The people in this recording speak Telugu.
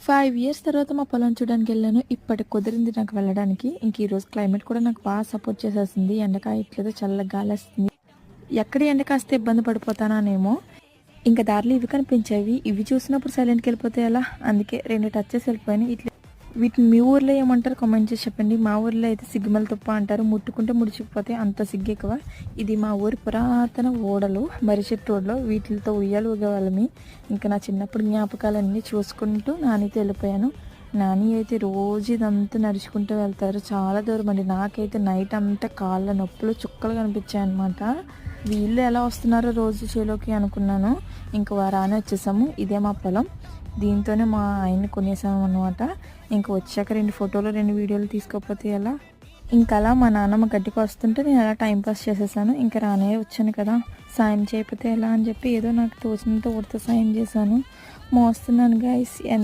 5 ఇయర్స్ తర్వాత మా పొలం చూడడానికెళ్ళాను. ఇప్పటికి కుదిరింది నాకు వెళ్ళడానికి. ఇంక ఈరోజు క్లైమేట్ కూడా నాకు బాగా సపోర్ట్ చేసేసింది. ఎండ కాయట్లేదు, చల్లగా గాలేస్తుంది. ఎక్కడ ఎండ కాస్తే ఇబ్బంది పడిపోతానానేమో. ఇంక దారిలో ఇవి కనిపించేవి. ఇవి చూసినప్పుడు సైలెంట్‌కెళ్ళిపోతే ఎలా? అందుకే 2 టచ్ చేసి వెళ్ళిపోయాను. వీటిని మీ ఊర్లో ఏమంటారో కామెంట్ చేసి చెప్పండి. మా ఊర్లో అయితే సిగ్గుమల తుప్ప అంటారు. ముట్టుకుంటే ముడిచిపోతాయి, అంత సిగ్గు ఎక్కువ. ఇది మా ఊరి పురాతన ఓడలు, మర్రి చెట్టు ఓడలు. వీటితో ఉయ్యాలు ఊగేవాళ్ళమి. ఇంకా నా చిన్నప్పుడు జ్ఞాపకాలన్నీ చూసుకుంటూ నానితో వెళ్ళిపోయాను. నాని అయితే రోజు ఇదంతా నడుచుకుంటూ వెళ్తారు, చాలా దూరం అండి. నాకైతే నైట్ అంతా కాళ్ళ నొప్పులు చుక్కలు కనిపించాయి అనమాట. వీళ్ళు ఎలా వస్తున్నారో రోజు చేలోకి అనుకున్నాను. ఇంక వారానే వచ్చేసాము. ఇదే మా పొలం. దీంతోనే మా ఆయన్ని కొనేసాము అనమాట. ఇంక వచ్చాక 2 ఫోటోలు 2 వీడియోలు తీసుకోకపోతే ఎలా. ఇంకా అలా మా నాన్నమ్మ గడ్డికి వస్తుంటే నేను అలా టైంపాస్ చేసేసాను. ఇంకా రానే వచ్చాను కదా, సాయం చేయకపోతే ఎలా అని చెప్పి ఏదో నాకు తోచినంత ఊరితో సాయం చేశాను. మోస్తున్నాను గైస్. ఎంత